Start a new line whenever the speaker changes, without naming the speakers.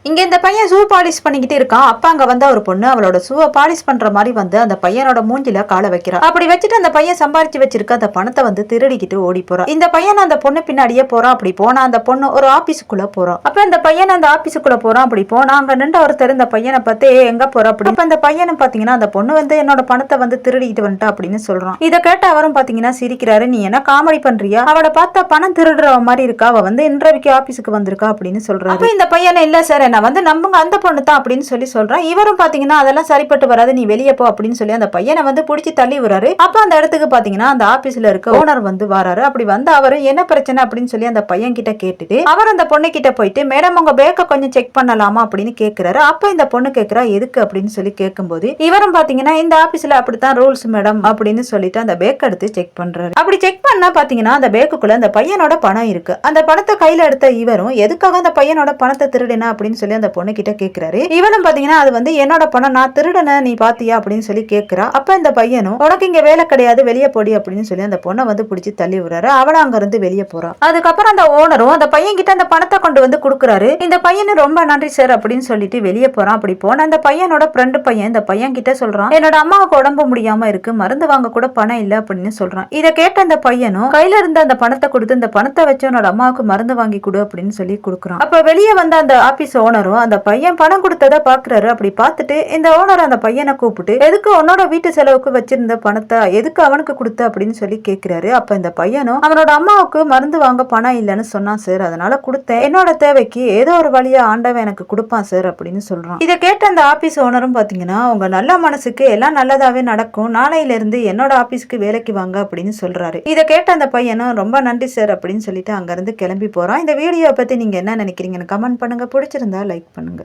இங்க இந்த பையன் ஷூ பாலிஷ் பண்ணிக்கிட்டு இருக்கான். அப்ப அங்க வந்து ஒரு பொண்ணு அவளோட ஷூவை பாலிஷ் பண்ற மாதிரி வந்து அந்த பையனோட மூஞ்சில காலை வைக்கிறா. அப்படி வச்சுட்டு அந்த பையன் சம்பாரிச்சு வச்சிருக்க அந்த பணத்தை வந்து திருடிக்கிட்டு ஓடி போறான். இந்த பையன் அந்த பொண்ணு பின்னாடியே போறான். அப்படி போனா அந்த பொண்ணு ஒரு ஆபீஸுக்குள்ள போறான். அப்ப அந்த பையன் அந்த ஆபீஸுக்குள்ள போறான். அப்படி போனா அங்க நின்று ஒருத்தர் இந்த பையனை பார்த்து எங்க போற அப்படி. அப்ப அந்த பையனை பாத்தீங்கன்னா அந்த பொண்ணு வந்து என்னோட பணத்தை வந்து திருடிட்டு வந்துட்டா அப்படின்னு சொல்றான். இதை கேட்ட அவரும் பாத்தீங்கன்னா சிரிக்கிறாரு. நீ என்ன காமெடி பண்றியா? அவளை பார்த்தா பணம் திருடுற மாதிரி இருக்கா. அவ வந்து இன்டர்வியூக்கு ஆபீஸுக்கு வந்திருக்கா அப்படின்னு சொல்றாரு. அப்ப இந்த பையனை இல்ல சார் நான் வந்து நம்புங்க அந்த பொண்ணு தான் அப்படின்னு சொல்றான். இவரும் பாத்தீங்கன்னா அதெல்லாம் சரிப்பட்டு வராது, நீ வெளியே போ அப்படின்னு சொல்லி அந்த பையனை வந்து பிடிச்சி தள்ளி விடுறாரு. அப்ப அந்த இடத்துக்கு பாத்தீங்கன்னா அந்த ஆபீஸ்ல இருக்க ஓனர் வந்து வராரு. அப்படி வந்து அவரு என்ன பிரச்சனை அப்படின்னு சொல்லி அந்த பையன் கிட்ட கேட்டுட்டு அவர் அந்த பொண்ணு கிட்ட போயிட்டு மேடம் உங்க பேக்க கொஞ்சம் செக் பண்ணலாமா அப்படின்னு கேக்குறாரு. அப்ப இந்த பொண்ணு கேக்குறா எதுக்கு அப்படின்னு சொல்லி கேட்கும்போது இவரும் பாத்தீங்கன்னா இந்த ஆபீஸ்ல அப்படித்தான் ரூல்ஸ் மேடம் அப்படின்னு சொல்லிட்டு அந்த பேக் எடுத்து செக் பண்றாரு. அப்படி செக் பண்ணா பாத்தீங்கன்னா அந்த பேக்குக்குள்ள அந்த பையனோட பணம் இருக்கு. அந்த பணத்தை கையில எடுத்த இவரும் எதுக்காக அந்த பையனோட பணத்தை திருடினா அப்படின்னு சொல்லி அந்த பொண்ணு கிட்ட கேக்குறாரு. இவனும் பாத்தீங்கன்னா அது வந்து என்னோட பணம், நான் திருடன நீ பாத்தியா அப்படின்னு சொல்லி கேக்குறா. அப்ப இந்த பையனும் உனக்கு இங்க வேலை கிடையாது வெளியே போடி அப்படின்னு சொல்லி அந்த பொண்ணை வந்து பிடிச்சி தள்ளி விடுறாரு. அவள அங்க இருந்து வெளியே போறா. அதுக்கப்புறம் அந்த ஓனரும் அந்த பையன் கிட்ட அந்த பணத்தை கொண்டு வந்து கொடுக்குறாரு. இந்த பையனு ரொம்ப நன்றி சார் அப்படின்னு சொல்லிட்டு வெளியே போறான். அப்படி போன அந்த பையனோட ஃப்ரெண்டு பையன் இந்த பையன் கிட்ட சொல்றான் என்னோட அம்மாவுக்கு உடம்பு முடியாம இருக்கு, மருந்து வாங்க கூட பணம் இல்ல அப்படின்னு சொல்றான். இதை கேட்ட அந்த பையனும் கையில இருந்த அந்த பணத்தை கொடுத்து இந்த பணத்தை வச்சு உன்னோட அம்மாவுக்கு மருந்து வாங்கி கொடு அப்படின்னு சொல்லி கொடுக்குறான். அப்ப வெளியே வந்த அந்த ஆபீஸ் ஓனரும் அந்த பையன் பணம் கொடுத்ததை பாக்குறாரு. அப்படி பார்த்துட்டு இந்த ஓனர் அந்த பையனை கூப்பிட்டு எதுக்கு உன்னோட வீட்டு செலவுக்கு வச்சிருந்த பணத்தை எதுக்கு அவனுக்கு கொடுத்த அப்படின்னு சொல்லி கேட்கிறாரு. அப்ப இந்த பையனும் அவனோட அம்மாவுக்கு மருந்து வாங்க பணம் இல்லைன்னு சொன்னான் சார், அதனால கொடுத்தேன், என்னோட தேவைக்கு ஏதோ ஒரு வழியா ஆண்டவன் எனக்கு கொடுப்பான் சார் அப்படின்னு சொல்றான். இதை கேட்ட அந்த ஆபீஸ் ஓனரும் பாத்தீங்கன்னா உங்க நல்ல மனசுக்கு எல்லாம் நல்லதாவே நடக்கும், நாளையில இருந்து என்னோட ஆபீஸ்க்கு வேலைக்கு வாங்க அப்படின்னு சொல்றாரு. இதை கேட்ட அந்த பையனும் ரொம்ப நன்றி சார் அப்படின்னு சொல்லிட்டு அங்க இருந்து கிளம்பி போறான். இந்த வீடியோ பத்தி நீங்க என்ன நினைக்கிறீங்கன்னு கமெண்ட் பண்ணுங்க. பிடிச்சிருந்தா லைக் பண்ணுங்க.